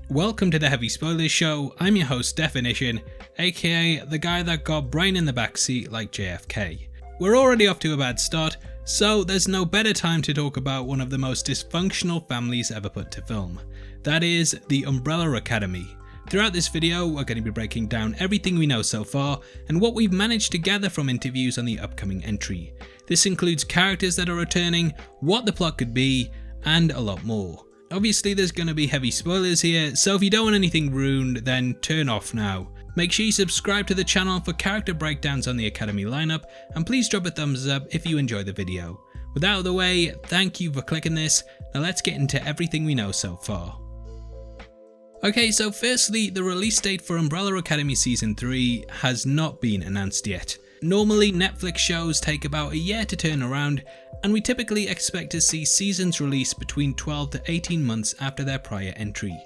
Welcome to the Heavy Spoilers Show. I'm your host Definition, aka the guy that got brain in the backseat like JFK. We're already off to a bad start, so there's no better time to talk about one of the most dysfunctional families ever put to film. That is the Umbrella Academy. Throughout this video, we're going to be breaking down everything we know so far and what we've managed to gather from interviews on the upcoming entry. This includes characters that are returning, what the plot could be, and a lot more. Obviously there's going to be heavy spoilers here, so if you don't want anything ruined, then turn off now. Make sure you subscribe to the channel for character breakdowns on the Academy lineup, and please drop a thumbs up if you enjoy the video. With that out of the way, thank you for clicking this. Now let's get into everything we know so far. Okay, so firstly, the release date for Umbrella Academy Season 3 has not been announced yet. Normally, Netflix shows take about a year to turn around, and we typically expect to see seasons released between 12 to 18 months after their prior entry.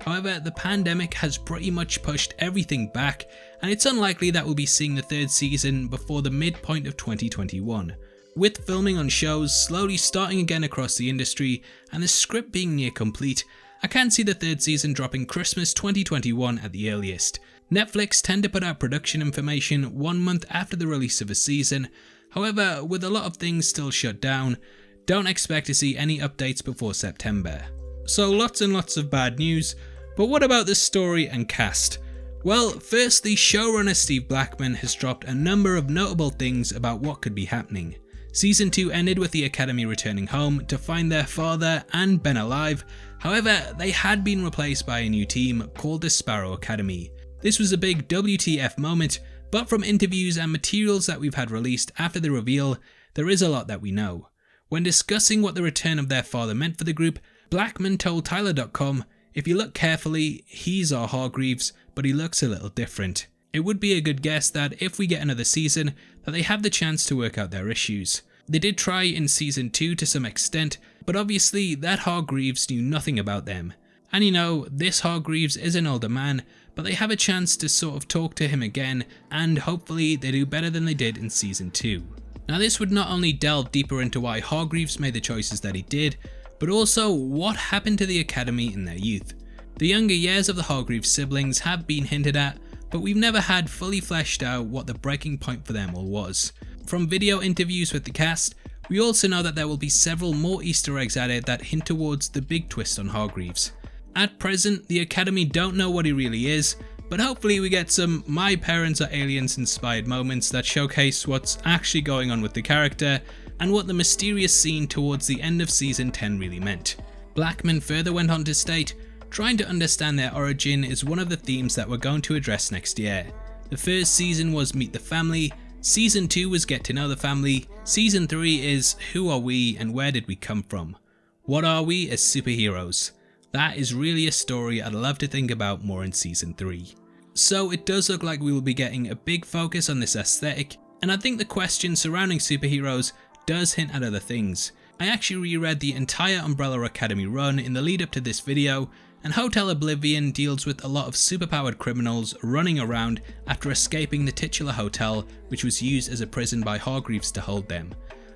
However, the pandemic has pretty much pushed everything back, and it's unlikely that we'll be seeing the third season before the midpoint of 2021. With filming on shows slowly starting again across the industry, and the script being near complete, I can see the third season dropping Christmas 2021 at the earliest. Netflix tend to put out production information 1 month after the release of a season. However, with a lot of things still shut down, don't expect to see any updates before September. So lots and lots of bad news, but what about the story and cast? Well, firstly, showrunner Steve Blackman has dropped a number of notable things about what could be happening. Season 2 ended with the Academy returning home to find their father and Ben alive. However, they had been replaced by a new team called the Sparrow Academy. This was a big WTF moment, but from interviews and materials that we've had released after the reveal, there is a lot that we know. When discussing what the return of their father meant for the group, Blackman told Tyler.com, "If you look carefully, he's our Hargreaves, but he looks a little different. It would be a good guess that if we get another season, that they have the chance to work out their issues." They did try in Season 2 to some extent, but obviously that Hargreaves knew nothing about them. And you know, this Hargreaves is an older man, but they have a chance to sort of talk to him again, and hopefully they do better than they did in Season 2. Now this would not only delve deeper into why Hargreaves made the choices that he did, but also what happened to the Academy in their youth. The younger years of the Hargreaves siblings have been hinted at, but we've never had fully fleshed out what the breaking point for them all was. From video interviews with the cast, we also know that there will be several more Easter eggs added that hint towards the big twist on Hargreaves. At present, the Academy don't know what he really is, but hopefully we get some My Parents Are Aliens inspired moments that showcase what's actually going on with the character and what the mysterious scene towards the end of Season 10 really meant. Blackman further went on to state, "Trying to understand their origin is one of the themes that we're going to address next year. The first season was Meet the Family, Season 2 was Get to Know the Family, Season 3 is Who Are We and Where Did We Come From? What are we as superheroes?" That is really a story I'd love to think about more in Season 3. So it does look like we will be getting a big focus on this aesthetic, and I think the question surrounding superheroes does hint at other things. I actually reread the entire Umbrella Academy run in the lead up to this video, and Hotel Oblivion deals with a lot of superpowered criminals running around after escaping the titular hotel, which was used as a prison by Hargreaves to hold them.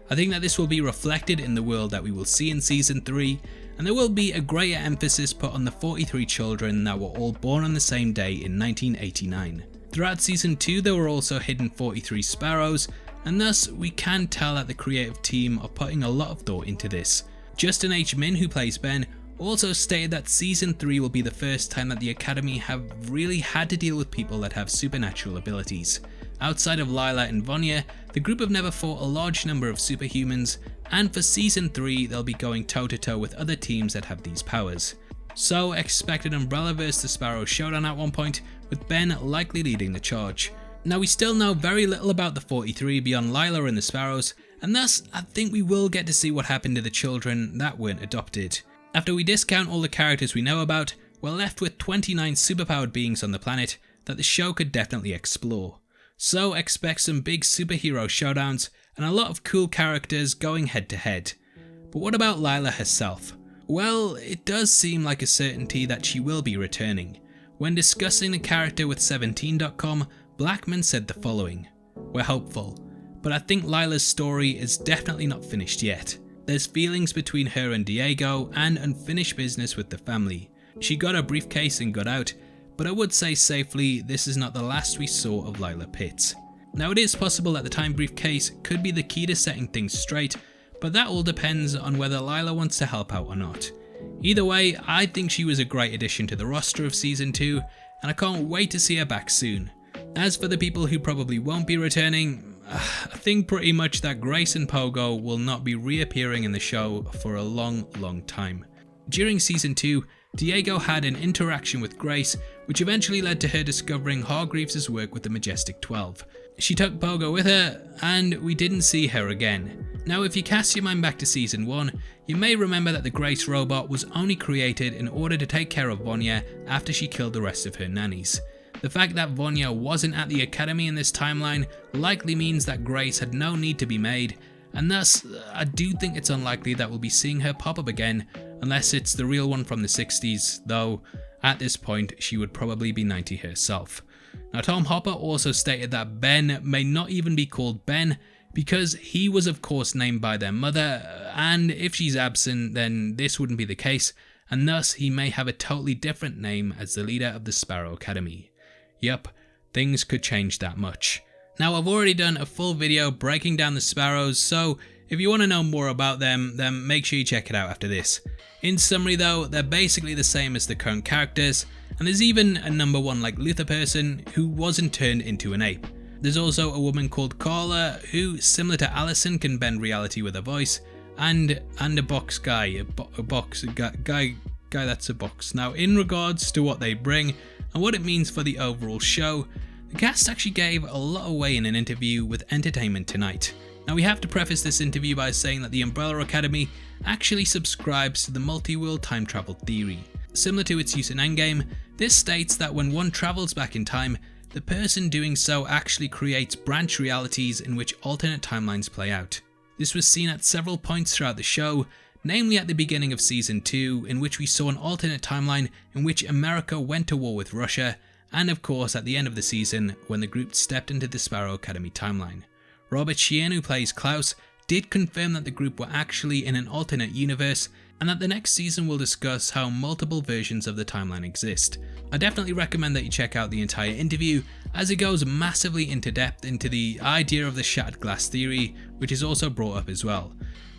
I think that this will be reflected in the world that we will see in Season 3, and there will be a greater emphasis put on the 43 children that were all born on the same day in 1989. Throughout Season 2 there were also hidden 43 sparrows, and thus we can tell that the creative team are putting a lot of thought into this. Justin H. Min, who plays Ben, also stated that Season 3 will be the first time that the Academy have really had to deal with people that have supernatural abilities. Outside of Lila and Vanya, the group have never fought a large number of superhumans, and for Season 3 they'll be going toe to toe with other teams that have these powers. So expect an Umbrella vs the Sparrow showdown at one point, with Ben likely leading the charge. Now we still know very little about the 43 beyond Lila and the Sparrows, and thus I think we will get to see what happened to the children that weren't adopted. After we discount all the characters we know about, we're left with 29 superpowered beings on the planet that the show could definitely explore. So expect some big superhero showdowns and a lot of cool characters going head to head. But what about Lila herself? Well, it does seem like a certainty that she will be returning. When discussing the character with 17.com, Blackman said the following: "We're hopeful, but I think Lila's story is definitely not finished yet. There's feelings between her and Diego and unfinished business with the family. She got her briefcase and got out, but I would say safely this is not the last we saw of Lila Pitts. Now it is possible that the time briefcase could be the key to setting things straight, but that all depends on whether Lila wants to help out or not. Either way, I think she was a great addition to the roster of Season 2, and I can't wait to see her back soon. As for the people who probably won't be returning, I think pretty much that Grace and Pogo will not be reappearing in the show for a long time. During Season 2, Diego had an interaction with Grace, which eventually led to her discovering Hargreaves' work with the Majestic 12. She took Pogo with her, and we didn't see her again. Now if you cast your mind back to Season 1, you may remember that the Grace robot was only created in order to take care of Vanya after she killed the rest of her nannies. The fact that Vanya wasn't at the academy in this timeline likely means that Grace had no need to be made, and thus I do think it's unlikely that we'll be seeing her pop up again unless it's the real one from the 60s, though at this point she would probably be 90 herself. Now Tom Hopper also stated that Ben may not even be called Ben because he was of course named by their mother, and if she's absent then this wouldn't be the case, and thus he may have a totally different name as the leader of the Sparrow Academy. Yep, things could change that much. Now I've already done a full video breaking down the Sparrows, so if you want to know more about them, then make sure you check it out after this. In summary though, they're basically the same as the current characters, and there's even a number 1 like Luther person who wasn't turned into an ape. There's also a woman called Carla who, similar to Allison, can bend reality with her voice, and a box guy, guy that's a box. Now in regards to what they bring and what it means for the overall show, the cast actually gave a lot away in an interview with Entertainment Tonight. Now we have to preface this interview by saying that the Umbrella Academy actually subscribes to the MultiWorld time travel theory. Similar to its use in Endgame, this states that when one travels back in time, the person doing so actually creates branch realities in which alternate timelines play out. This was seen at several points throughout the show, namely at the beginning of Season 2, in which we saw an alternate timeline in which America went to war with Russia, and of course at the end of the season when the group stepped into the Sparrow Academy timeline. Robert Sheehan, who plays Klaus, did confirm that the group were actually in an alternate universe, and that the next season will discuss how multiple versions of the timeline exist. I definitely recommend that you check out the entire interview, as it goes massively into depth into the idea of the shattered glass theory, which is also brought up as well.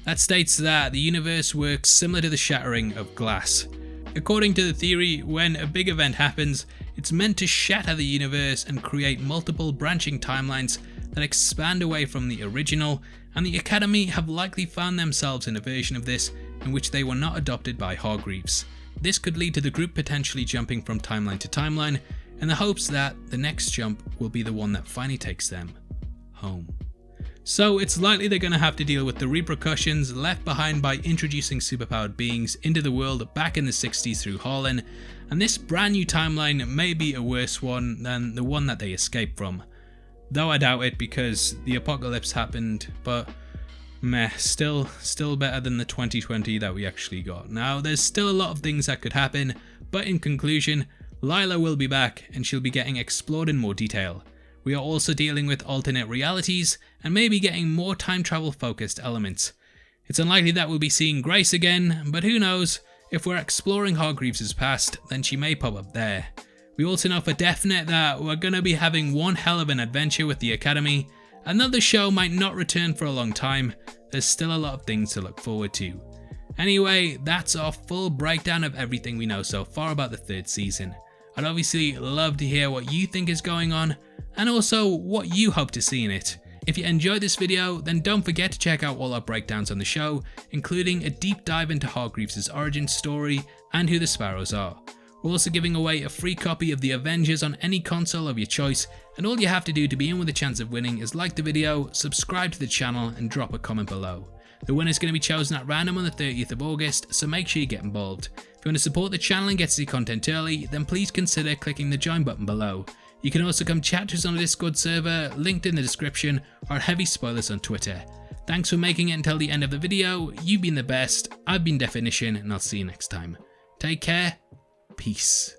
That states that the universe works similar to the shattering of glass. According to the theory, when a big event happens, it's meant to shatter the universe and create multiple branching timelines that expand away from the original, and the Academy have likely found themselves in a version of this in which they were not adopted by Hargreaves. This could lead to the group potentially jumping from timeline to timeline in the hopes that the next jump will be the one that finally takes them home. So it's likely they're going to have to deal with the repercussions left behind by introducing superpowered beings into the world back in the 60s through Harlan, and this brand new timeline may be a worse one than the one that they escaped from. Though I doubt it because the apocalypse happened, but meh, still better than the 2020 that we actually got. Now there's still a lot of things that could happen, but in conclusion, Lila will be back and she'll be getting explored in more detail. We are also dealing with alternate realities and maybe getting more time travel focused elements. It's unlikely that we'll be seeing Grace again, but who knows, if we're exploring Hargreaves' past, then she may pop up there. We also know for definite that we're going to be having one hell of an adventure with the Academy, and though the show might not return for a long time, there's still a lot of things to look forward to. Anyway, that's our full breakdown of everything we know so far about the 3rd season. I'd obviously love to hear what you think is going on, and also what you hope to see in it. If you enjoyed this video, then don't forget to check out all our breakdowns on the show, including a deep dive into Hargreaves' origin story and who the Sparrows are. We're also giving away a free copy of The Avengers on any console of your choice, and all you have to do to be in with a chance of winning is like the video, subscribe to the channel and drop a comment below. The winner is going to be chosen at random on the 30th of August, so make sure you get involved. If you want to support the channel and get to see content early, then please consider clicking the join button below. You can also come chat to us on the Discord server, linked in the description, or heavy spoilers on Twitter. Thanks for making it until the end of the video, you've been the best, I've been Definition, and I'll see you next time. Take care, peace.